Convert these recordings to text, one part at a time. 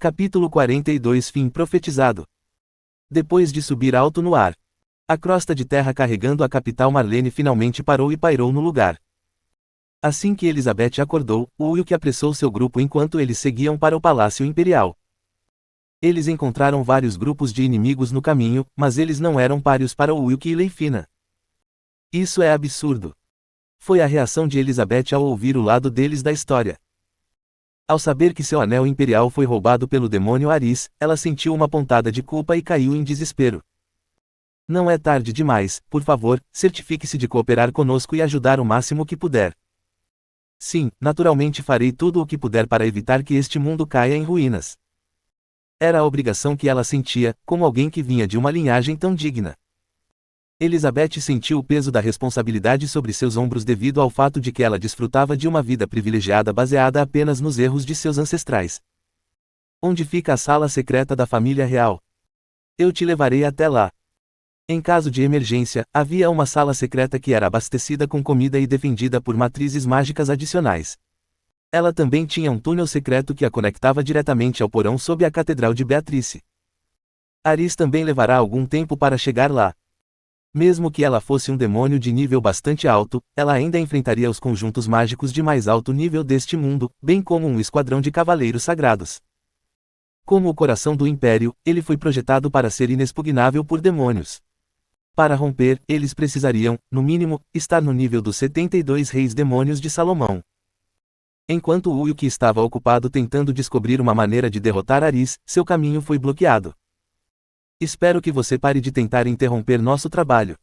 Capítulo 42 Fim profetizado. Depois de subir alto no ar, a crosta de terra carregando a capital Marlene finalmente parou e pairou no lugar. Assim que Elizabeth acordou, Wilk apressou seu grupo enquanto eles seguiam para o Palácio Imperial. Eles encontraram vários grupos de inimigos no caminho, mas eles não eram páreos para Wilk e Leifina. Isso é absurdo. Foi a reação de Elizabeth ao ouvir o lado deles da história. Ao saber que seu anel imperial foi roubado pelo demônio Aris, ela sentiu uma pontada de culpa e caiu em desespero. Não é tarde demais, por favor, certifique-se de cooperar conosco e ajudar o máximo que puder. Sim, naturalmente farei tudo o que puder para evitar que este mundo caia em ruínas. Era a obrigação que ela sentia, como alguém que vinha de uma linhagem tão digna. Elizabeth sentiu o peso da responsabilidade sobre seus ombros devido ao fato de que ela desfrutava de uma vida privilegiada baseada apenas nos erros de seus ancestrais. Onde fica a sala secreta da família real? Eu te levarei até lá. Em caso de emergência, havia uma sala secreta que era abastecida com comida e defendida por matrizes mágicas adicionais. Ela também tinha um túnel secreto que a conectava diretamente ao porão sob a Catedral de Beatrice. Aris também levará algum tempo para chegar lá. Mesmo que ela fosse um demônio de nível bastante alto, ela ainda enfrentaria os conjuntos mágicos de mais alto nível deste mundo, bem como um esquadrão de cavaleiros sagrados. Como o coração do Império, ele foi projetado para ser inexpugnável por demônios. Para romper, eles precisariam, no mínimo, estar no nível dos 72 reis demônios de Salomão. Enquanto Wilk estava ocupado tentando descobrir uma maneira de derrotar Aris, seu caminho foi bloqueado. Espero que você pare de tentar interromper nosso trabalho.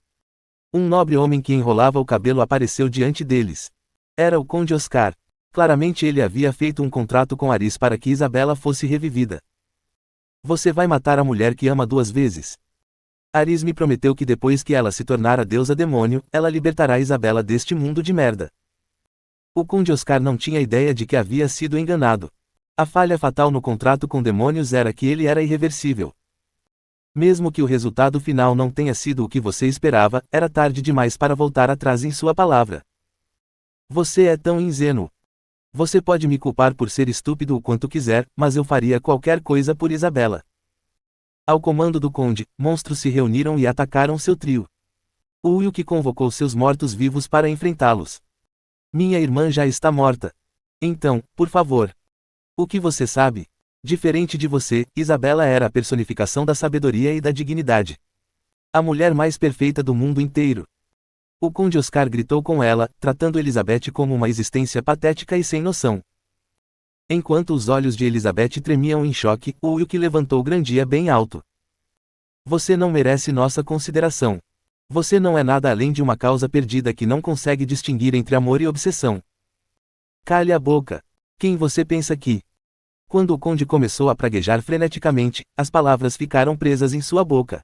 Um nobre homem que enrolava o cabelo apareceu diante deles. Era o Conde Oscar. Claramente ele havia feito um contrato com Aris para que Isabela fosse revivida. Você vai matar a mulher que ama 2 vezes. Aris me prometeu que depois que ela se tornar a deusa demônio, ela libertará Isabela deste mundo de merda. O Conde Oscar não tinha ideia de que havia sido enganado. A falha fatal no contrato com demônios era que ele era irreversível. Mesmo que o resultado final não tenha sido o que você esperava, era tarde demais para voltar atrás em sua palavra. Você é tão ingênuo. Você pode me culpar por ser estúpido o quanto quiser, mas eu faria qualquer coisa por Isabela. Ao comando do conde, monstros se reuniram e atacaram seu trio. Wilk convocou seus mortos-vivos para enfrentá-los. Minha irmã já está morta. Então, por favor. O que você sabe? Diferente de você, Isabela era a personificação da sabedoria e da dignidade. A mulher mais perfeita do mundo inteiro. O Conde Oscar gritou com ela, tratando Elizabeth como uma existência patética e sem noção. Enquanto os olhos de Elizabeth tremiam em choque, Wilk levantou Grandia bem alto. Você não merece nossa consideração. Você não é nada além de uma causa perdida que não consegue distinguir entre amor e obsessão. Cale a boca. Quem você pensa que... Quando o conde começou a praguejar freneticamente, as palavras ficaram presas em sua boca.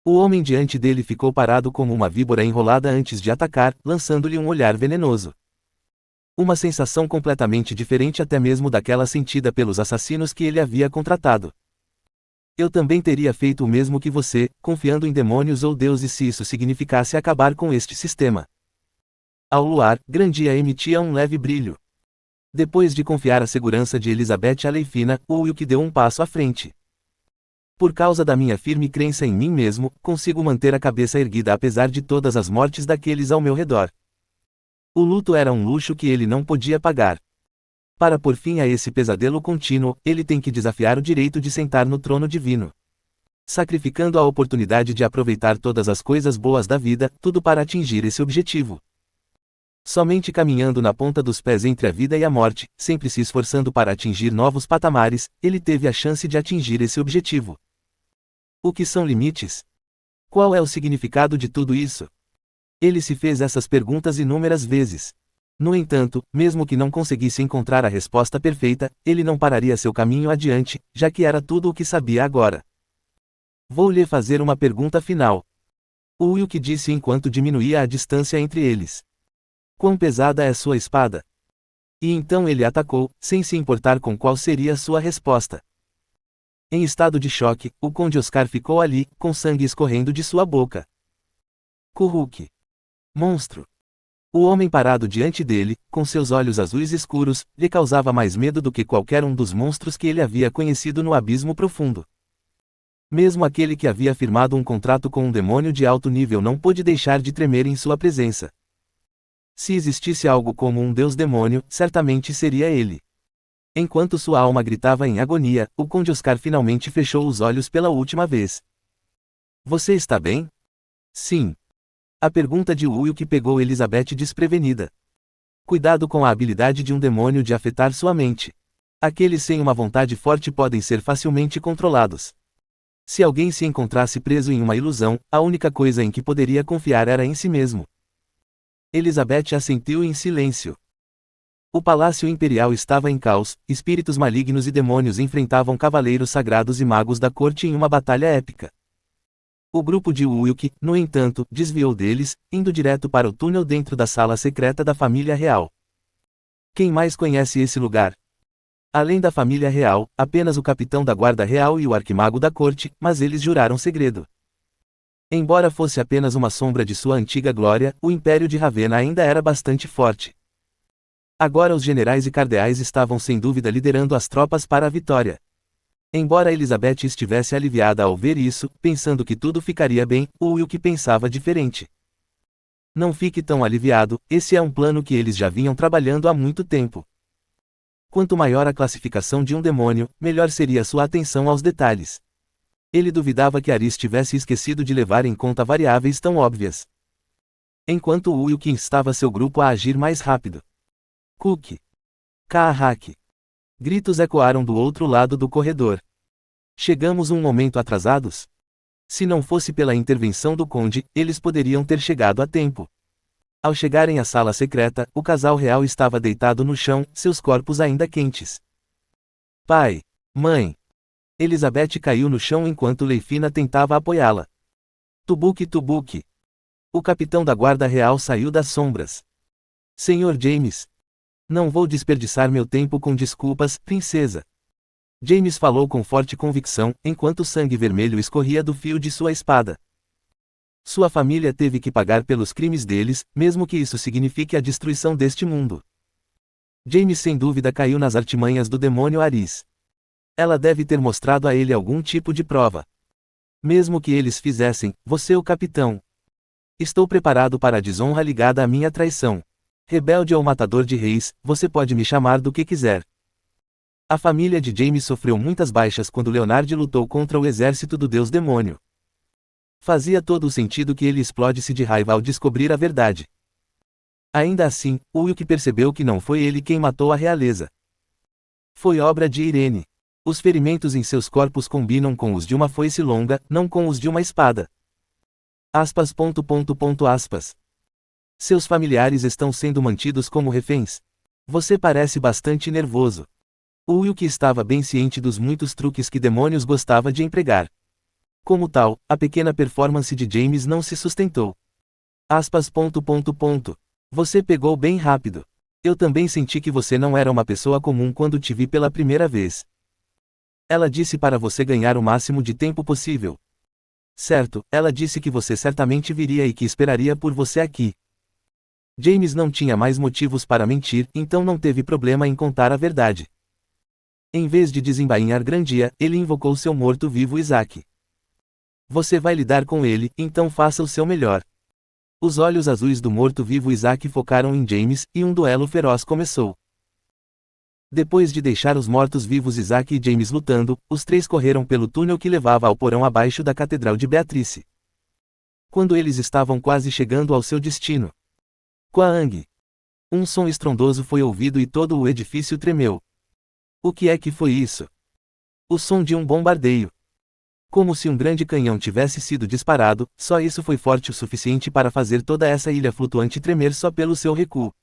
O homem diante dele ficou parado como uma víbora enrolada antes de atacar, lançando-lhe um olhar venenoso. Uma sensação completamente diferente até mesmo daquela sentida pelos assassinos que ele havia contratado. Eu também teria feito o mesmo que você, confiando em demônios ou deuses se isso significasse acabar com este sistema. Ao luar, Grandia emitia um leve brilho. Depois de confiar a segurança de Elizabeth a Leifina, Wilk deu um passo à frente. Por causa da minha firme crença em mim mesmo, consigo manter a cabeça erguida apesar de todas as mortes daqueles ao meu redor. O luto era um luxo que ele não podia pagar. Para pôr fim a esse pesadelo contínuo, ele tem que desafiar o direito de sentar no trono divino. Sacrificando a oportunidade de aproveitar todas as coisas boas da vida, tudo para atingir esse objetivo. Somente caminhando na ponta dos pés entre a vida e a morte, sempre se esforçando para atingir novos patamares, ele teve a chance de atingir esse objetivo. O que são limites? Qual é o significado de tudo isso? Ele se fez essas perguntas inúmeras vezes. No entanto, mesmo que não conseguisse encontrar a resposta perfeita, ele não pararia seu caminho adiante, já que era tudo o que sabia agora. Vou lhe fazer uma pergunta final. Wilk disse enquanto diminuía a distância entre eles. Quão pesada é sua espada? E então ele atacou, sem se importar com qual seria sua resposta. Em estado de choque, o Conde Oscar ficou ali, com sangue escorrendo de sua boca. Kuruk. Monstro. O homem parado diante dele, com seus olhos azuis escuros, lhe causava mais medo do que qualquer um dos monstros que ele havia conhecido no abismo profundo. Mesmo aquele que havia firmado um contrato com um demônio de alto nível não pôde deixar de tremer em sua presença. Se existisse algo como um deus-demônio, certamente seria ele. Enquanto sua alma gritava em agonia, o Conde Oscar finalmente fechou os olhos pela última vez. Você está bem? Sim. A pergunta de Will pegou Elizabeth desprevenida. Cuidado com a habilidade de um demônio de afetar sua mente. Aqueles sem uma vontade forte podem ser facilmente controlados. Se alguém se encontrasse preso em uma ilusão, a única coisa em que poderia confiar era em si mesmo. Elizabeth assentiu em silêncio. O palácio imperial estava em caos, espíritos malignos e demônios enfrentavam cavaleiros sagrados e magos da corte em uma batalha épica. O grupo de Wilk, no entanto, desviou deles, indo direto para o túnel dentro da sala secreta da família real. Quem mais conhece esse lugar? Além da família real, apenas o capitão da guarda real e o arquimago da corte, mas eles juraram segredo. Embora fosse apenas uma sombra de sua antiga glória, o Império de Ravenna ainda era bastante forte. Agora os generais e cardeais estavam sem dúvida liderando as tropas para a vitória. Embora Elizabeth estivesse aliviada ao ver isso, pensando que tudo ficaria bem, Wilk pensava diferente. Não fique tão aliviado, esse é um plano que eles já vinham trabalhando há muito tempo. Quanto maior a classificação de um demônio, melhor seria sua atenção aos detalhes. Ele duvidava que Aris tivesse esquecido de levar em conta variáveis tão óbvias. Enquanto Wilk instava seu grupo a agir mais rápido. Cook! Kahak! Gritos ecoaram do outro lado do corredor. Chegamos um momento atrasados? Se não fosse pela intervenção do conde, eles poderiam ter chegado a tempo. Ao chegarem à sala secreta, o casal real estava deitado no chão, seus corpos ainda quentes. Pai! Mãe! Elizabeth caiu no chão enquanto Leifina tentava apoiá-la. Tubuque Tubuque! O capitão da guarda real saiu das sombras. Senhor James! Não vou desperdiçar meu tempo com desculpas, princesa. James falou com forte convicção, enquanto o sangue vermelho escorria do fio de sua espada. Sua família teve que pagar pelos crimes deles, mesmo que isso signifique a destruição deste mundo. James sem dúvida caiu nas artimanhas do demônio Aris. Ela deve ter mostrado a ele algum tipo de prova. Mesmo que eles fizessem, você o capitão. Estou preparado para a desonra ligada à minha traição. Rebelde ou matador de reis, você pode me chamar do que quiser. A família de James sofreu muitas baixas quando Leonard lutou contra o exército do deus demônio. Fazia todo o sentido que ele explodisse de raiva ao descobrir a verdade. Ainda assim, Wilk percebeu que não foi ele quem matou a realeza. Foi obra de Irene. Os ferimentos em seus corpos combinam com os de uma foice longa, não com os de uma espada. Aspas. Seus familiares estão sendo mantidos como reféns. Você parece bastante nervoso. Wilk estava bem ciente dos muitos truques que demônios gostava de empregar. Como tal, a pequena performance de James não se sustentou. Aspas. Você pegou bem rápido. Eu também senti que você não era uma pessoa comum quando te vi pela primeira vez. Ela disse para você ganhar o máximo de tempo possível. Certo, ela disse que você certamente viria e que esperaria por você aqui. James não tinha mais motivos para mentir, então não teve problema em contar a verdade. Em vez de desembainhar Grandia, ele invocou seu morto-vivo Isaac. Você vai lidar com ele, então faça o seu melhor. Os olhos azuis do morto-vivo Isaac focaram em James, e um duelo feroz começou. Depois de deixar os mortos-vivos Isaac e James lutando, os três correram pelo túnel que levava ao porão abaixo da Catedral de Beatrice. Quando eles estavam quase chegando ao seu destino, Quaang! Um som estrondoso foi ouvido e todo o edifício tremeu. O que é que foi isso? O som de um bombardeio. Como se um grande canhão tivesse sido disparado, só isso foi forte o suficiente para fazer toda essa ilha flutuante tremer só pelo seu recuo.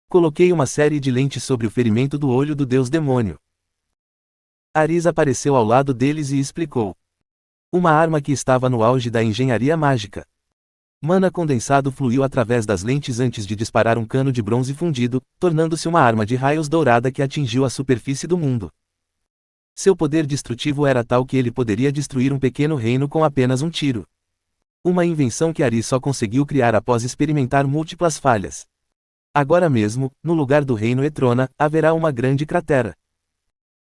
Coloquei uma série de lentes sobre o ferimento do olho do deus demônio. Aris apareceu ao lado deles e explicou. Uma arma que estava no auge da engenharia mágica. Mana condensado fluiu através das lentes antes de disparar um cano de bronze fundido, tornando-se uma arma de raios dourada que atingiu a superfície do mundo. Seu poder destrutivo era tal que ele poderia destruir um pequeno reino com apenas um tiro. Uma invenção que Aris só conseguiu criar após experimentar múltiplas falhas. Agora mesmo, no lugar do reino Etrona, haverá uma grande cratera.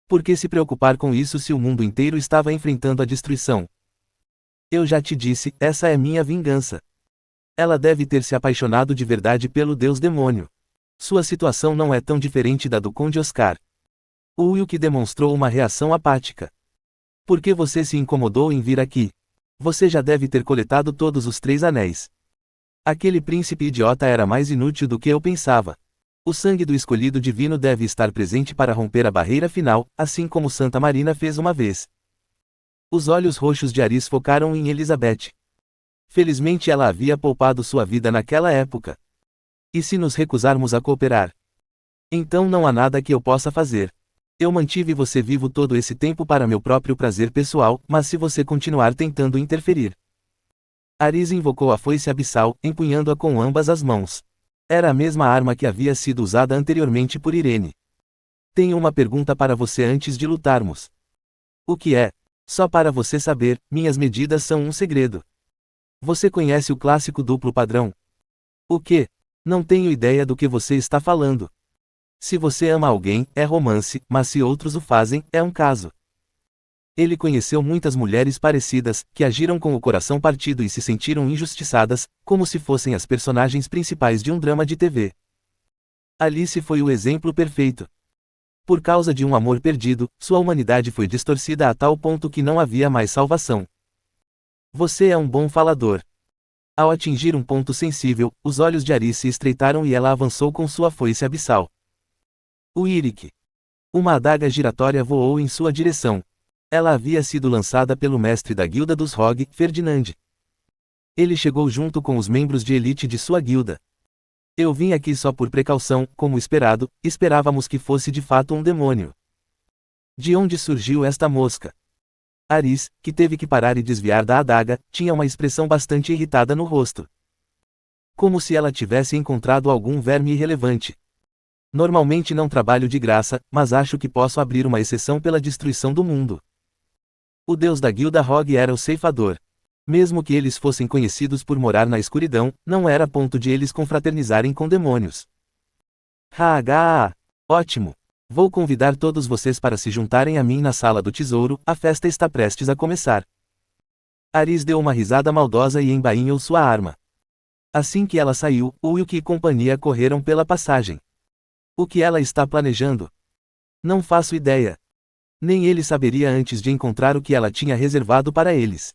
Por que se preocupar com isso se o mundo inteiro estava enfrentando a destruição? Eu já te disse, essa é minha vingança. Ela deve ter se apaixonado de verdade pelo deus demônio. Sua situação não é tão diferente da do Conde Oscar. O Wilk demonstrou uma reação apática. Por que você se incomodou em vir aqui? Você já deve ter coletado todos os 3 anéis. Aquele príncipe idiota era mais inútil do que eu pensava. O sangue do escolhido divino deve estar presente para romper a barreira final, assim como Santa Marina fez uma vez. Os olhos roxos de Aris focaram em Elizabeth. Felizmente ela havia poupado sua vida naquela época. E se nos recusarmos a cooperar? Então não há nada que eu possa fazer. Eu mantive você vivo todo esse tempo para meu próprio prazer pessoal, mas se você continuar tentando interferir. Aris invocou a foice abissal, empunhando-a com ambas as mãos. Era a mesma arma que havia sido usada anteriormente por Irene. Tenho uma pergunta para você antes de lutarmos. O que é? Só para você saber, minhas medidas são um segredo. Você conhece o clássico duplo padrão? O quê? Não tenho ideia do que você está falando. Se você ama alguém, é romance, mas se outros o fazem, é um caso. Ele conheceu muitas mulheres parecidas, que agiram com o coração partido e se sentiram injustiçadas, como se fossem as personagens principais de um drama de TV. Alice foi o exemplo perfeito. Por causa de um amor perdido, sua humanidade foi distorcida a tal ponto que não havia mais salvação. Você é um bom falador. Ao atingir um ponto sensível, os olhos de Aris se estreitaram e ela avançou com sua foice abissal. O Iric. Uma adaga giratória voou em sua direção. Ela havia sido lançada pelo mestre da guilda dos Rogue, Ferdinand. Ele chegou junto com os membros de elite de sua guilda. Eu vim aqui só por precaução, como esperado, esperávamos que fosse de fato um demônio. De onde surgiu esta mosca? Aris, que teve que parar e desviar da adaga, tinha uma expressão bastante irritada no rosto. Como se ela tivesse encontrado algum verme irrelevante. Normalmente não trabalho de graça, mas acho que posso abrir uma exceção pela destruição do mundo. O deus da guilda Rogue era o ceifador. Mesmo que eles fossem conhecidos por morar na escuridão, não era ponto de eles confraternizarem com demônios. Haha! Ótimo! Vou convidar todos vocês para se juntarem a mim na sala do tesouro, a festa está prestes a começar. Aris deu uma risada maldosa e embainhou sua arma. Assim que ela saiu, Wilk e companhia correram pela passagem. O que ela está planejando? Não faço ideia. Nem ele saberia antes de encontrar o que ela tinha reservado para eles.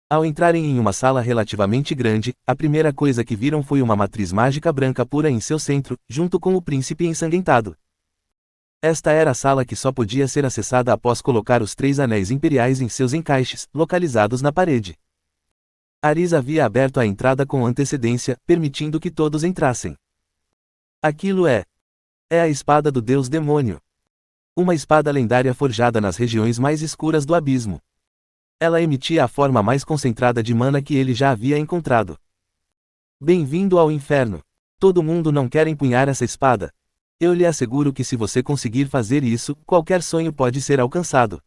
Ao entrarem em uma sala relativamente grande, a primeira coisa que viram foi uma matriz mágica branca pura em seu centro, junto com o príncipe ensanguentado. Esta era a sala que só podia ser acessada após colocar os 3 anéis imperiais em seus encaixes, localizados na parede. Aris havia aberto a entrada com antecedência, permitindo que todos entrassem. Aquilo é a espada do deus demônio. Uma espada lendária forjada nas regiões mais escuras do abismo. Ela emitia a forma mais concentrada de mana que ele já havia encontrado. Bem-vindo ao inferno. Todo mundo não quer empunhar essa espada. Eu lhe asseguro que se você conseguir fazer isso, qualquer sonho pode ser alcançado.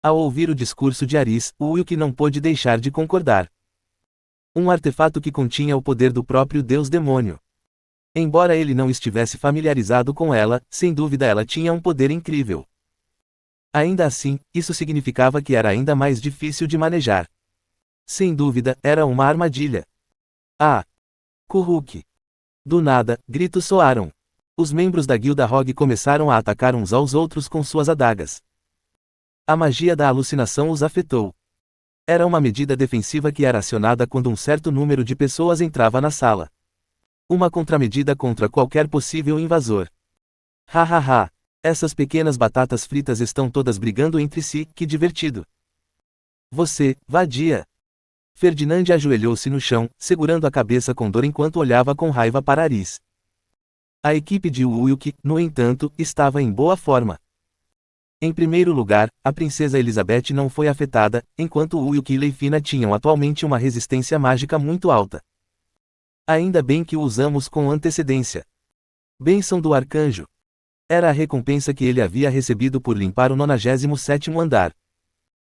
Ao ouvir o discurso de Aris, Wilk não pôde deixar de concordar. Um artefato que continha o poder do próprio deus demônio. Embora ele não estivesse familiarizado com ela, sem dúvida ela tinha um poder incrível. Ainda assim, isso significava que era ainda mais difícil de manejar. Sem dúvida, era uma armadilha. Ah! Kuruk! Do nada, gritos soaram. Os membros da guilda Rogue começaram a atacar uns aos outros com suas adagas. A magia da alucinação os afetou. Era uma medida defensiva que era acionada quando um certo número de pessoas entrava na sala. Uma contramedida contra qualquer possível invasor. Hahaha! Essas pequenas batatas fritas estão todas brigando entre si, que divertido. Você, vadia! Ferdinand ajoelhou-se no chão, segurando a cabeça com dor enquanto olhava com raiva para Aris. A equipe de Wilk, no entanto, estava em boa forma. Em primeiro lugar, a princesa Elizabeth não foi afetada, enquanto Wilk e Leifina tinham atualmente uma resistência mágica muito alta. Ainda bem que o usamos com antecedência. Bênção do arcanjo. Era a recompensa que ele havia recebido por limpar o 97º andar.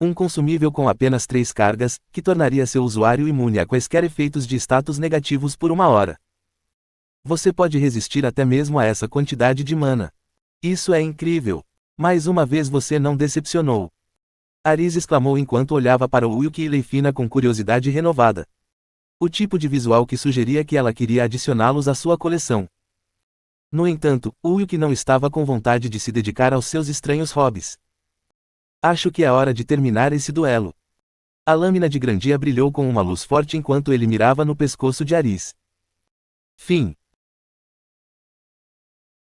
Um consumível com apenas 3 cargas, que tornaria seu usuário imune a quaisquer efeitos de status negativos por 1 hora. Você pode resistir até mesmo a essa quantidade de mana. Isso é incrível! Mais uma vez você não decepcionou. Aris exclamou enquanto olhava para o Wilk e Leifina com curiosidade renovada. O tipo de visual que sugeria que ela queria adicioná-los à sua coleção. No entanto, o Wilk não estava com vontade de se dedicar aos seus estranhos hobbies. Acho que é hora de terminar esse duelo. A lâmina de Grandia brilhou com uma luz forte enquanto ele mirava no pescoço de Aris. Fim.